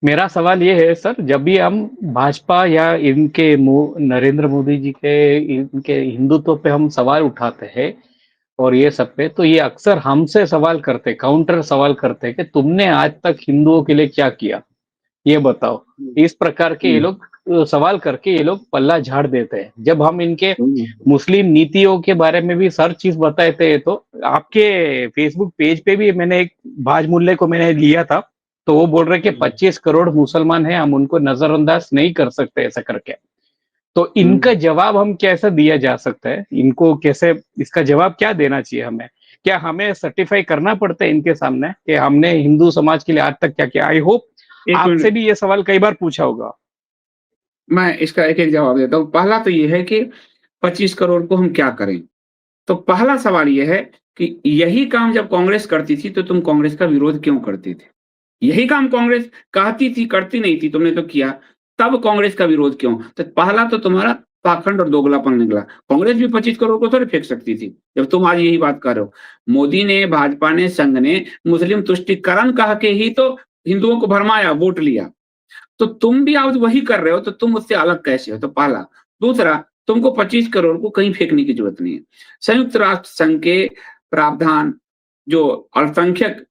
मेरा सवाल ये है सर, जब भी हम भाजपा या नरेंद्र मोदी जी के इनके हिंदुत्व पे हम सवाल उठाते हैं और ये सब पे, तो ये अक्सर हमसे सवाल करते, काउंटर सवाल करते हैं कि तुमने आज तक हिंदुओं के लिए क्या किया, ये बताओ। हम्म, इस प्रकार के ये हम्म, लोग सवाल करके ये लोग पल्ला झाड़ देते हैं। जब हम इनके हम्म, मुस्लिम नीतियों के बारे में भी हर चीज बताते हैं, तो आपके फेसबुक पेज पे भी मैंने एक भाज मुल्ले को मैंने लिया था, तो वो बोल रहे कि हम्म, 25 करोड़ मुसलमान हैं, हम उनको नजरअंदाज नहीं कर सकते ऐसा करके। तो हम्म। इनका जवाब हम कैसे दिया जा सकता है, इनको कैसे, इसका जवाब क्या देना चाहिए हमें? क्या हमें सर्टिफाई करना पड़ता है इनके सामने कि हमने हिंदू समाज के लिए आज तक क्या किया? आई होप एक आपसे मिनट, भी ये सवाल कई बार पूछा होगा। मैं इसका एक एक जवाब देता हूँ। पहला तो ये है कि 25 करोड़ को हम क्या करें। तो पहला सवाल ये है कि यही काम जब कांग्रेस करती थी तो तुम कांग्रेस का विरोध क्यों करते थे? यही काम कांग्रेस कहती थी, करती नहीं थी, तुमने तो किया। तब कांग्रेस का विरोध क्यों? तो पहला तो तुम्हारा पाखंड और दोगलापन निकला। कांग्रेस भी 25 करोड़ को थोड़ी फेंक सकती थी, जब तुम आज यही बात कर रहे हो। मोदी ने, भाजपा ने, संघ ने मुस्लिम तुष्टिकरण कह के ही तो हिंदुओं को भरमाया, वोट लिया। तो तुम भी आज वही कर रहे हो, तो तुम उससे अलग कैसे हो? तो पहला। दूसरा, तुमको 25 करोड़ को कहीं फेंकने की जरूरत नहीं है। संयुक्त राष्ट्र संघ के प्रावधान, जो अल्पसंख्यक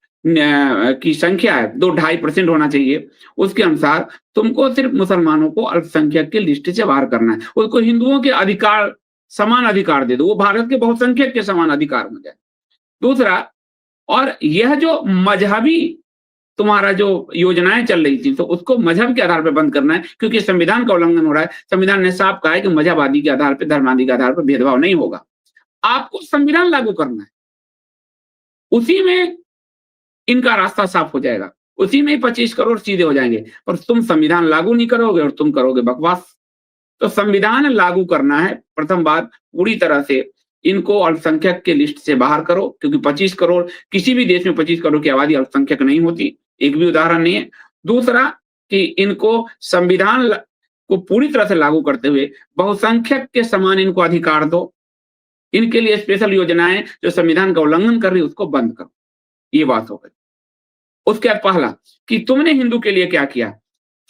की संख्या है, 2-2.5% होना चाहिए, उसके अनुसार तुमको सिर्फ मुसलमानों को अल्पसंख्यक की लिस्ट से बाहर करना है। उसको हिंदुओं के अधिकार, समान अधिकार दे दो, वो भारत के बहुसंख्यक के समान अधिकार हो जाए। दूसरा, और यह जो मजहबी तुम्हारा जो योजनाएं चल रही थी, तो उसको मजहब के आधार पर बंद करना है, क्योंकि संविधान का उल्लंघन हो रहा है। संविधान ने साफ कहा है कि मजहब आदि के आधार पर, धर्म आदि के आधार पर भेदभाव नहीं होगा। आपको संविधान लागू करना है, उसी में इनका रास्ता साफ हो जाएगा, उसी में 25 करोड़ सीधे हो जाएंगे। पर तुम संविधान लागू नहीं करोगे और तुम करोगे बकवास। तो संविधान लागू करना है, प्रथम बात, पूरी तरह से इनको अल्पसंख्यक के लिस्ट से बाहर करो, क्योंकि 25 करोड़, किसी भी देश में 25 करोड़ की आबादी अल्पसंख्यक नहीं होती, एक भी उदाहरण नहीं है। दूसरा, कि इनको संविधान को पूरी तरह से लागू करते हुए बहुसंख्यक के समान इनको अधिकार दो। इनके लिए स्पेशल योजनाएं जो संविधान का उल्लंघन कर रही है उसको बंद करो। ये बात हो गई। उसके बाद पहला, कि तुमने हिंदू के लिए क्या किया।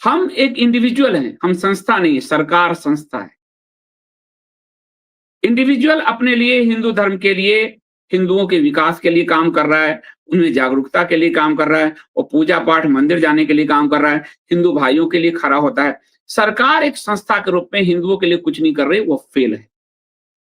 हम एक इंडिविजुअल हैं, हम संस्था नहीं है, सरकार संस्था है। इंडिविजुअल अपने लिए, हिंदू धर्म के लिए, हिंदुओं के विकास के लिए काम कर रहा है, उनमें जागरूकता के लिए काम कर रहा है, और पूजा पाठ, मंदिर जाने के लिए काम कर रहा है, हिंदू भाइयों के लिए खड़ा होता है। सरकार एक संस्था के रूप में हिंदुओं के लिए कुछ नहीं कर रही, वो फेल है,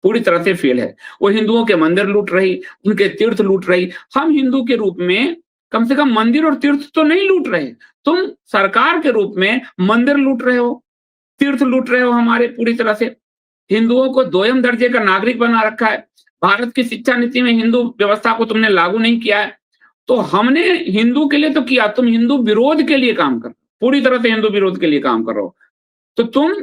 पूरी तरह से फेल है। वो हिंदुओं के मंदिर लूट रही, उनके तीर्थ लूट रही। हम हिंदू के रूप में कम से कम मंदिर और तीर्थ तो नहीं लूट रहे। तुम सरकार के रूप में मंदिर लूट रहे हो, तीर्थ लूट रहे हो हमारे, पूरी तरह से हिंदुओं को दोयम दर्जे का नागरिक बना रखा है। भारत की शिक्षा नीति में हिंदू व्यवस्था को तुमने लागू नहीं किया है। तो हमने हिंदू के लिए तो किया, तुम हिंदू विरोध के लिए काम कर, पूरी तरह से हिंदू विरोध के लिए काम कर रहे हो। तो तुम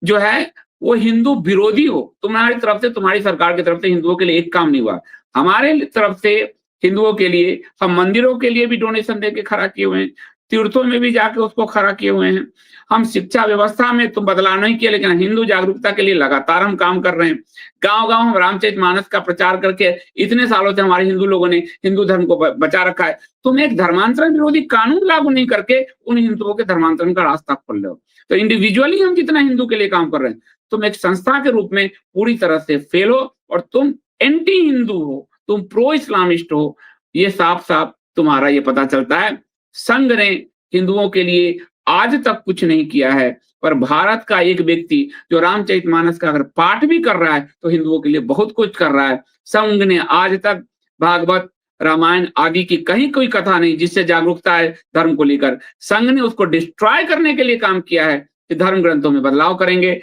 जो है वो हिंदू विरोधी हो। तुम्हारी तरफ से, तुम्हारी सरकार की तरफ से हिंदुओं के लिए एक काम नहीं हुआ। हमारे तरफ से हिंदुओं के लिए हम मंदिरों के लिए भी डोनेशन देके खड़ा किए हुए हैं, तीर्थों में भी जाके उसको खड़ा किए हुए हैं। हम शिक्षा व्यवस्था में तो बदलाव नहीं किया, लेकिन हिंदू जागरूकता के लिए लगातार हम काम कर रहे हैं। गांव गांव हम रामचरितमानस का प्रचार करके इतने सालों से हमारे हिंदू लोगों ने हिंदू धर्म को बचा रखा है। तुम एक धर्मांतरण विरोधी कानून लागू नहीं करके उन हिंदुओं के धर्मांतरण का रास्ता खोल रहे हो। तो इंडिविजुअली हम जितना हिंदू के लिए काम कर रहे हैं, तुम एक संस्था के रूप में पूरी तरह से फेल हो, और तुम एंटी हिंदू हो, तुम प्रो इस्लामिस्ट हो। ये साफ साफ तुम्हारा ये पता चलता है। संघ ने हिंदुओं के लिए आज तक कुछ नहीं किया है, पर भारत का एक व्यक्ति जो रामचरितमानस का अगर पाठ भी कर रहा है तो हिंदुओं के लिए बहुत कुछ कर रहा है। संघ ने आज तक भागवत, रामायण आदि की कहीं कोई कथा नहीं जिससे जागरूकता है धर्म को लेकर। संघ ने उसको डिस्ट्रॉय करने के लिए काम किया है कि धर्म ग्रंथों में बदलाव करेंगे,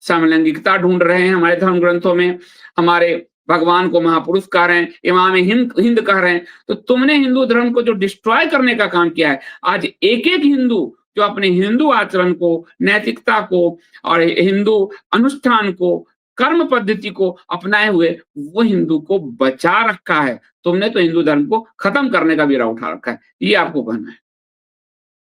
समलैंगिकता ढूंढ रहे हैं हमारे धर्म ग्रंथों में, हमारे भगवान को महापुरुष कह रहे हैं, इमाम हिंद हिंद कह रहे हैं। तो तुमने हिंदू धर्म को जो डिस्ट्रॉय करने का काम किया है, आज एक एक हिंदू जो अपने हिंदू आचरण को, नैतिकता को और हिंदू अनुष्ठान को, कर्म पद्धति को अपनाए हुए वो हिंदू को बचा रखा है। तुमने तो हिंदू धर्म को खत्म करने का बीड़ा उठा रखा है। ये आपको कहना है।